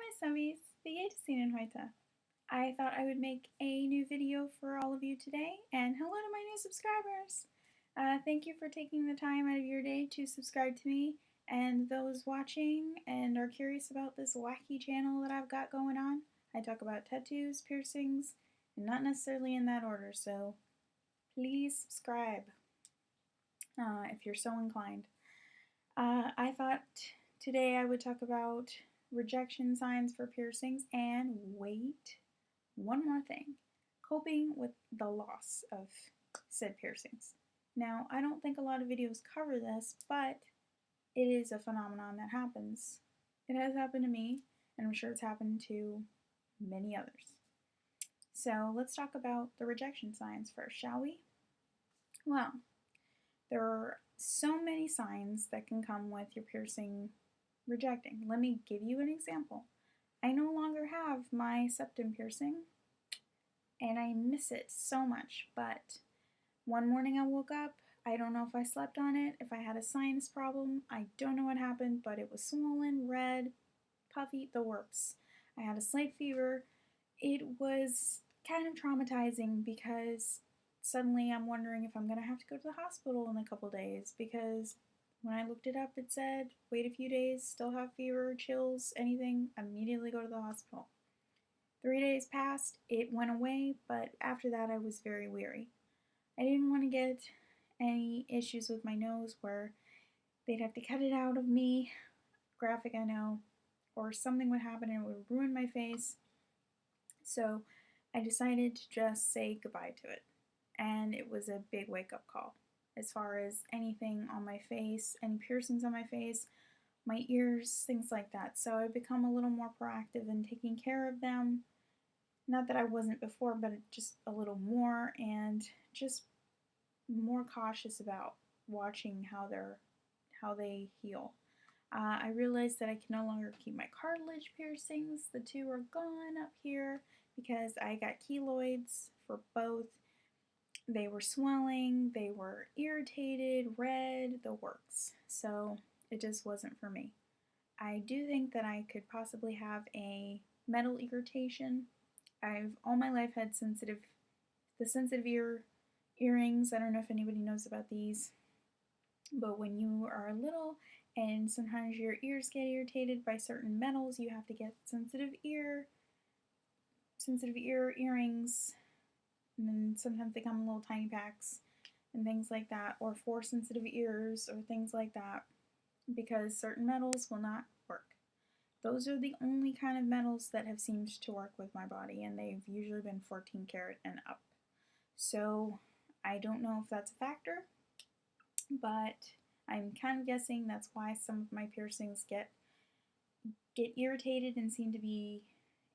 my subbies, wie geht es Ihnen heute? I thought I would make a new video for all of you today, and hello to my new subscribers! Thank you for taking the time out of your day to subscribe to me, and those watching and are curious about this wacky channel that I've got going on. I talk about tattoos, piercings, and not necessarily in that order, so please subscribe if you're so inclined. I thought today I would talk about rejection signs for piercings, and wait, one more thing, coping with the loss of said piercings. Now, I don't think a lot of videos cover this, but it is a phenomenon that happens. It has happened to me, and I'm sure it's happened to many others. So let's talk about the rejection signs first, shall we? Well, there are so many signs that can come with your piercing rejecting. Let me give you an example. I no longer have my septum piercing, and I miss it so much, but one morning I woke up, I don't know if I slept on it, if I had a sinus problem, I don't know what happened, but it was swollen, red, puffy, the works. I had a slight fever. It was kind of traumatizing because suddenly I'm wondering if I'm going to have to go to the hospital in a couple days, because when I looked it up, it said, wait a few days, still have fever, chills, anything, immediately go to the hospital. 3 days passed, it went away, but after that I was very weary. I didn't want to get any issues with my nose where they'd have to cut it out of me, graphic I know, or something would happen and it would ruin my face. So I decided to just say goodbye to it. And it was a big wake-up call as far as anything on my face, any piercings on my face, my ears, things like that. So I've become a little more proactive in taking care of them. Not that I wasn't before, but just a little more, and just more cautious about watching how they heal. I realized that I can no longer keep my cartilage piercings. The two are gone up here because I got keloids for both. They were swelling, they were irritated, red, the works. So it just wasn't for me. I do think that I could possibly have a metal irritation. I've all my life had the sensitive earrings. I don't know if anybody knows about these, but when you are little and sometimes your ears get irritated by certain metals, you have to get sensitive ear earrings, and then sometimes they come in little tiny packs and things like that, or for sensitive ears or things like that, because certain metals will not work. Those are the only kind of metals that have seemed to work with my body, and they've usually been 14 karat and up. So I don't know if that's a factor, but I'm kind of guessing that's why some of my piercings get irritated and seem to be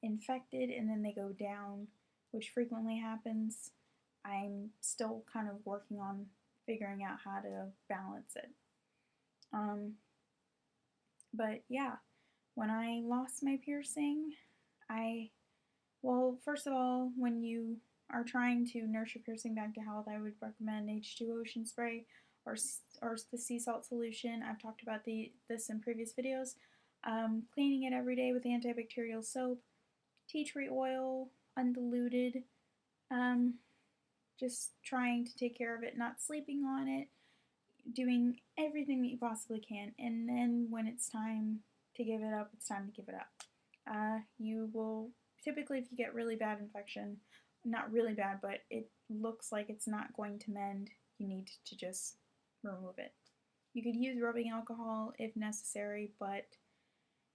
infected, and then they go down, which frequently happens. I'm still kind of working on figuring out how to balance it. But yeah, when I lost my piercing, well, first of all, when you are trying to nurse your piercing back to health, I would recommend H2 Ocean Spray or the sea salt solution. I've talked about this in previous videos. Cleaning it every day with antibacterial soap, tea tree oil, undiluted, just trying to take care of it, not sleeping on it, doing everything that you possibly can, and then when it's time to give it up, it's time to give it up. You will typically, if you get really bad infection, not really bad, but it looks like it's not going to mend, you need to just remove it. You could use rubbing alcohol if necessary, but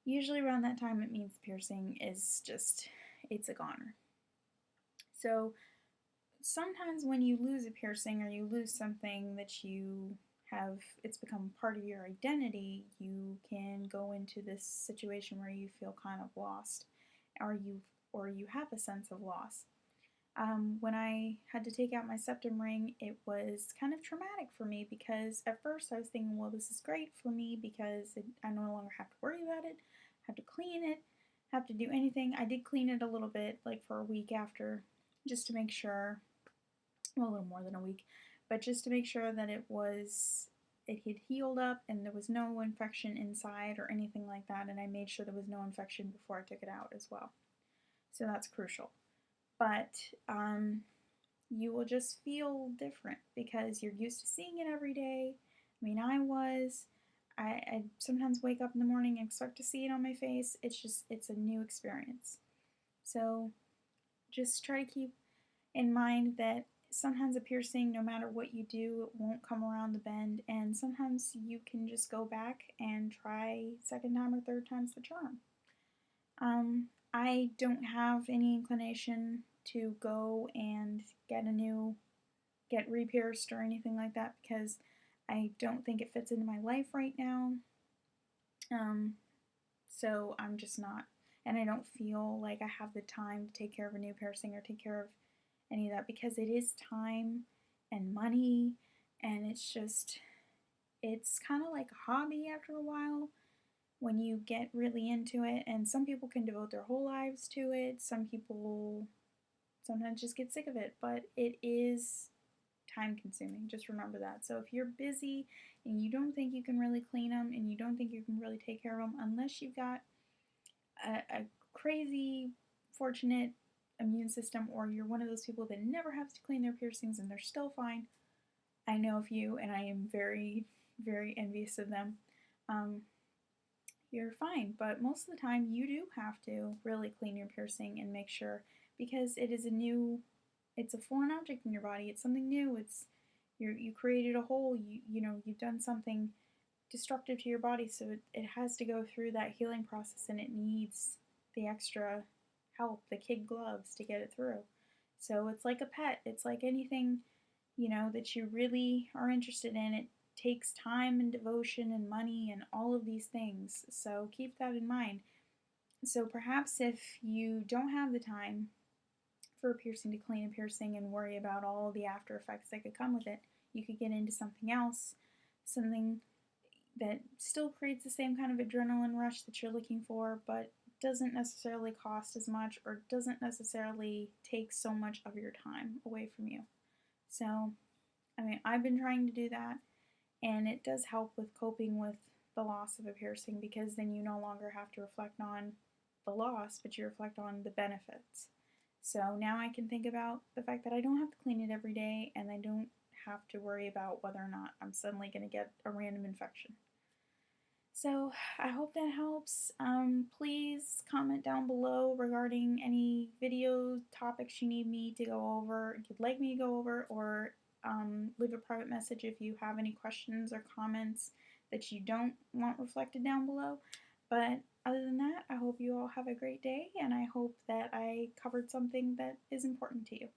usually around that time it means the piercing is just, it's a goner. So sometimes when you lose a piercing or you lose something that you have, it's become part of your identity, you can go into this situation where you feel kind of lost, or you have a sense of loss. When I had to take out my septum ring, it was kind of traumatic for me, because at first I was thinking, well, this is great for me because I no longer have to worry about it, have to clean it, have to do anything. I did clean it a little bit, like for a week after, just to make sure, well, a little more than a week, but just to make sure that it it had healed up and there was no infection inside or anything like that, and I made sure there was no infection before I took it out as well. So that's crucial. But you will just feel different because you're used to seeing it every day. I mean, I was. I sometimes wake up in the morning and expect to see it on my face. It's a new experience. So just try to keep in mind that sometimes a piercing, no matter what you do, it won't come around the bend, and sometimes you can just go back and try second time or third time's the charm. I don't have any inclination to go and get re-pierced or anything like that because I don't think it fits into my life right now. So I'm just not, and I don't feel like I have the time to take care of a new piercing or take care of any of that because it is time and money, and it's kind of like a hobby after a while when you get really into it, and some people can devote their whole lives to it. Some people sometimes just get sick of it, but it is time consuming. Just remember that. So if you're busy and you don't think you can really clean them and you don't think you can really take care of them unless you've got a crazy fortunate immune system, or you're one of those people that never have to clean their piercings and they're still fine, I know of you and I am very, very envious of them. You're fine, but most of the time you do have to really clean your piercing and make sure, because it's a foreign object in your body. It's something new. You created a hole. You've done something destructive to your body, so it has to go through that healing process, and it needs the extra help, the kid gloves to get it through. So it's like a pet. It's like anything, that you really are interested in. It takes time and devotion and money and all of these things. So keep that in mind. So perhaps if you don't have the time for a piercing to clean a piercing and worry about all the after effects that could come with it, you could get into something else, something that still creates the same kind of adrenaline rush that you're looking for, but doesn't necessarily cost as much or doesn't necessarily take so much of your time away from you. So, I mean, I've been trying to do that, and it does help with coping with the loss of a piercing because then you no longer have to reflect on the loss, but you reflect on the benefits. So now I can think about the fact that I don't have to clean it every day and I don't have to worry about whether or not I'm suddenly going to get a random infection. So I hope that helps. Please comment down below regarding any video topics you need me to go over, if you'd like me to go over, or leave a private message if you have any questions or comments that you don't want reflected down below. But other than that, I hope you all have a great day, and I hope that I covered something that is important to you.